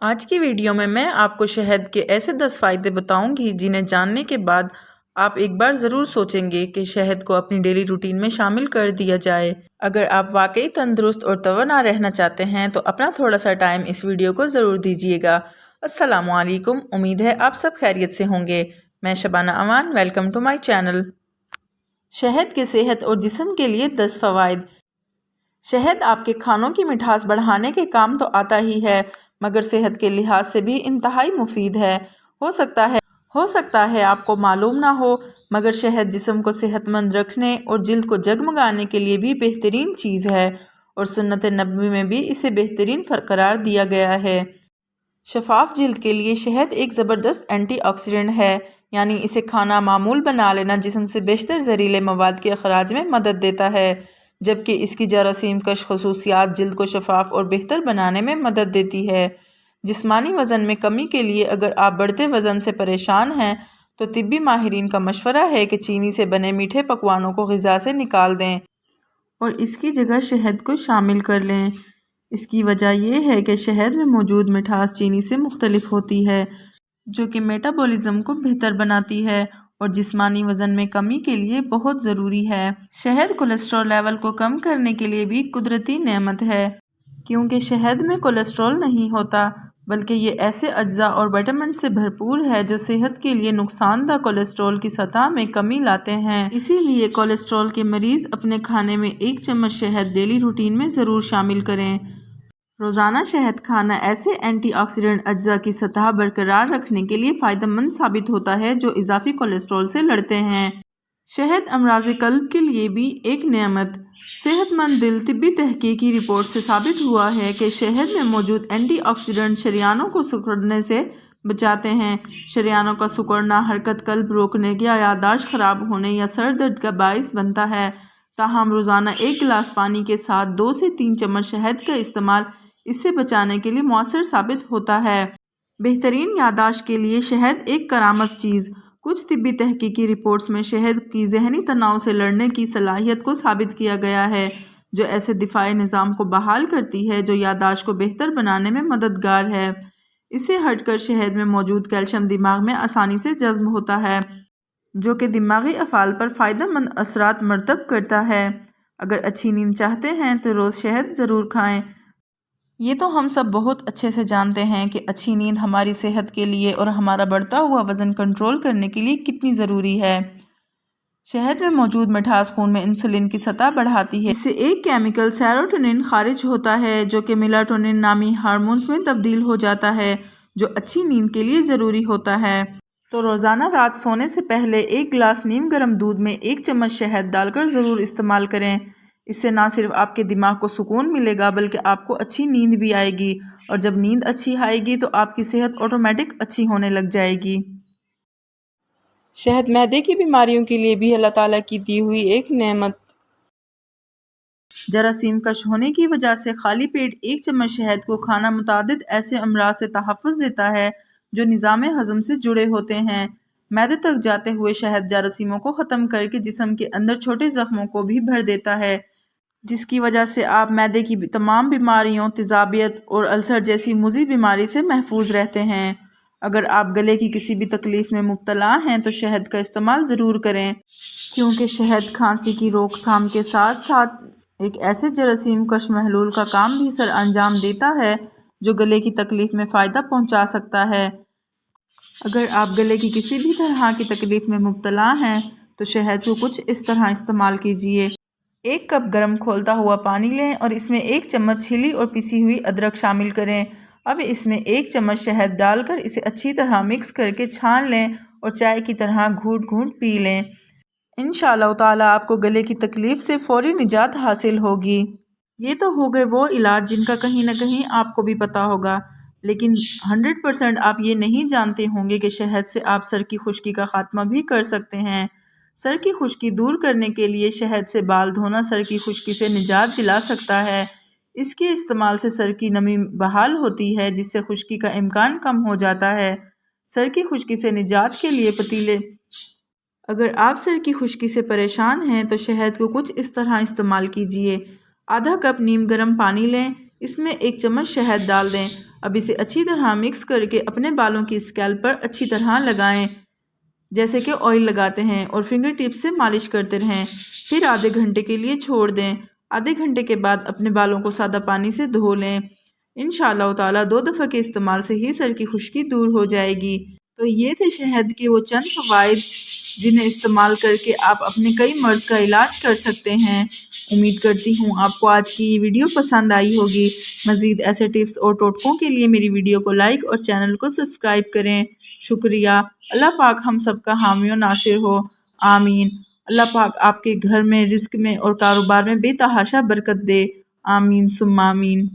آج کی ویڈیو میں آپ کو شہد کے ایسے 10 فائدے بتاؤں گی جنہیں جاننے کے بعد آپ ایک بار ضرور سوچیں گے کہ شہد کو اپنی ڈیلی روٹین میں شامل کر دیا جائے۔ اگر آپ واقعی تندرست اور توانا رہنا چاہتے ہیں تو اپنا تھوڑا سا ٹائم اس ویڈیو کو ضرور دیجیے گا۔ السلام علیکم، امید ہے آپ سب خیریت سے ہوں گے۔ میں شبانہ امان، ویلکم ٹو مائی چینل۔ شہد کے صحت اور جسم کے لیے 10 فوائد۔ شہد آپ کے کھانوں کی مٹھاس بڑھانے کے کام تو آتا ہی ہے، مگر صحت کے لحاظ سے بھی انتہائی مفید ہے۔ ہو سکتا ہے آپ کو معلوم نہ ہو، مگر شہد جسم کو صحت مند رکھنے اور جلد کو جگمگانے کے لیے بھی بہترین چیز ہے، اور سنت نبوی میں بھی اسے بہترین قرار دیا گیا ہے۔ شفاف جلد کے لیے شہد ایک زبردست اینٹی آکسیڈنٹ ہے، یعنی اسے کھانا معمول بنا لینا جسم سے بیشتر زہریلے مواد کے اخراج میں مدد دیتا ہے، جبکہ اس کی جراثیم کش خصوصیات جلد کو شفاف اور بہتر بنانے میں مدد دیتی ہے۔ جسمانی وزن میں کمی کے لیے اگر آپ بڑھتے وزن سے پریشان ہیں تو طبی ماہرین کا مشورہ ہے کہ چینی سے بنے میٹھے پکوانوں کو غذا سے نکال دیں اور اس کی جگہ شہد کو شامل کر لیں۔ اس کی وجہ یہ ہے کہ شہد میں موجود مٹھاس چینی سے مختلف ہوتی ہے، جو کہ میٹابولزم کو بہتر بناتی ہے اور جسمانی وزن میں کمی کے لیے بہت ضروری ہے۔ شہد کولیسٹرول لیول کو کم کرنے کے لیے بھی قدرتی نعمت ہے، کیونکہ شہد میں کولیسٹرول نہیں ہوتا، بلکہ یہ ایسے اجزاء اور وٹامن سے بھرپور ہے جو صحت کے لیے نقصان دہ کولیسٹرول کی سطح میں کمی لاتے ہیں۔ اسی لیے کولیسٹرول کے مریض اپنے کھانے میں 1 چمچ شہد ڈیلی روٹین میں ضرور شامل کریں۔ روزانہ شہد کھانا ایسے اینٹی آکسیڈنٹ اجزاء کی سطح برقرار رکھنے کے لیے فائدہ مند ثابت ہوتا ہے جو اضافی کولیسٹرول سے لڑتے ہیں۔ شہد امراض قلب کے لیے بھی ایک نعمت۔ صحت مند دل طبی تحقیقی رپورٹ سے ثابت ہوا ہے کہ شہد میں موجود اینٹی آکسیڈنٹ شریانوں کو سکڑنے سے بچاتے ہیں۔ شریانوں کا سکڑنا حرکت قلب روکنے یا یادداشت خراب ہونے یا سر درد کا باعث بنتا ہے۔ تاہم روزانہ 1 گلاس پانی کے ساتھ 2 سے 3 چمچ شہد کا استعمال اس سے بچانے کے لیے مؤثر ثابت ہوتا ہے۔ بہترین یادداشت کے لیے شہد ایک کرامت چیز۔ کچھ طبی تحقیقی رپورٹس میں شہد کی ذہنی تناؤ سے لڑنے کی صلاحیت کو ثابت کیا گیا ہے، جو ایسے دفاعی نظام کو بحال کرتی ہے جو یادداشت کو بہتر بنانے میں مددگار ہے۔ اس سے ہٹ کر شہد میں موجود کیلشیم دماغ میں آسانی سے جذب ہوتا ہے، جو کہ دماغی افعال پر فائدہ مند اثرات مرتب کرتا ہے۔ اگر اچھی نیند چاہتے ہیں تو روز شہد ضرور کھائیں۔ یہ تو ہم سب بہت اچھے سے جانتے ہیں کہ اچھی نیند ہماری صحت کے لیے اور ہمارا بڑھتا ہوا وزن کنٹرول کرنے کے لیے کتنی ضروری ہے۔ شہد میں موجود مٹھاس خون میں انسولین کی سطح بڑھاتی ہے، جس سے ایک کیمیکل سیروٹونین خارج ہوتا ہے جو کہ میلاٹونین نامی ہارمونز میں تبدیل ہو جاتا ہے، جو اچھی نیند کے لیے ضروری ہوتا ہے۔ تو روزانہ رات سونے سے پہلے 1 گلاس نیم گرم دودھ میں 1 چمچ شہد ڈال کر ضرور استعمال کریں۔ اس سے نہ صرف آپ کے دماغ کو سکون ملے گا بلکہ آپ کو اچھی نیند بھی آئے گی، اور جب نیند اچھی آئے گی تو آپ کی صحت آٹومیٹک اچھی ہونے لگ جائے گی۔ شہد معدے کی بیماریوں کے لیے بھی اللہ تعالیٰ کی دی ہوئی ایک نعمت۔ جراثیم کش ہونے کی وجہ سے خالی پیٹ 1 چمچ شہد کو کھانا متعدد ایسے امراض سے تحفظ دیتا ہے جو نظام ہضم سے جڑے ہوتے ہیں۔ معدے تک جاتے ہوئے شہد جراثیموں کو ختم کر کے جسم کے اندر چھوٹے زخموں کو بھی بھر دیتا ہے، جس کی وجہ سے آپ معدے کی تمام بیماریوں، تیزابیت اور السر جیسی مزی بیماری سے محفوظ رہتے ہیں۔ اگر آپ گلے کی کسی بھی تکلیف میں مبتلا ہیں تو شہد کا استعمال ضرور کریں، کیونکہ شہد کھانسی کی روک تھام کے ساتھ ساتھ ایک ایسے جراثیم کش محلول کا کام بھی سر انجام دیتا ہے جو گلے کی تکلیف میں فائدہ پہنچا سکتا ہے۔ اگر آپ گلے کی کسی بھی طرح کی تکلیف میں مبتلا ہیں تو شہد کو کچھ اس طرح استعمال کیجیے۔ 1 کپ گرم کھولتا ہوا پانی لیں اور اس میں 1 چمچ چھیلی اور پسی ہوئی ادرک شامل کریں۔ اب اس میں 1 چمچ شہد ڈال کر اسے اچھی طرح مکس کر کے چھان لیں اور چائے کی طرح گھونٹ گھونٹ پی لیں۔ انشاءاللہ تعالیٰ آپ کو گلے کی تکلیف سے فوری نجات حاصل ہوگی۔ یہ تو ہو گئے وہ علاج جن کا کہیں نہ کہیں آپ کو بھی پتا ہوگا، لیکن 100% آپ یہ نہیں جانتے ہوں گے کہ شہد سے آپ سر کی خشکی کا خاتمہ بھی کر سکتے ہیں۔ سر کی خشکی دور کرنے کے لیے شہد سے بال دھونا سر کی خشکی سے نجات دلا سکتا ہے۔ اس کے استعمال سے سر کی نمی بحال ہوتی ہے، جس سے خشکی کا امکان کم ہو جاتا ہے۔ سر کی خشکی سے نجات کے لیے پتیلے۔ اگر آپ سر کی خشکی سے پریشان ہیں تو شہد کو کچھ اس طرح استعمال کیجیے۔ آدھا کپ نیم گرم پانی لیں، اس میں 1 چمچ شہد ڈال دیں۔ اب اسے اچھی طرح مکس کر کے اپنے بالوں کی اسکیلپ پر اچھی طرح لگائیں، جیسے کہ آئل لگاتے ہیں، اور فنگر ٹپ سے مالش کرتے رہیں۔ پھر آدھے گھنٹے کے لیے چھوڑ دیں۔ آدھے گھنٹے کے بعد اپنے بالوں کو سادہ پانی سے دھو لیں۔ انشاءاللہ تعالیٰ 2 دفعہ کے استعمال سے ہی سر کی خشکی دور ہو جائے گی۔ تو یہ تھے شہد کے وہ چند فوائد جنہیں استعمال کر کے آپ اپنے کئی مرض کا علاج کر سکتے ہیں۔ امید کرتی ہوں آپ کو آج کی یہ ویڈیو پسند آئی ہوگی۔ مزید ایسے ٹپس اور ٹوٹکوں کے لیے میری ویڈیو کو لائک اور چینل کو سبسکرائب کریں۔ شکریہ۔ اللہ پاک ہم سب کا حامی و ناصر ہو، آمین۔ اللہ پاک آپ کے گھر میں، رزق میں اور کاروبار میں بے تحاشا برکت دے، آمین ثم آمین۔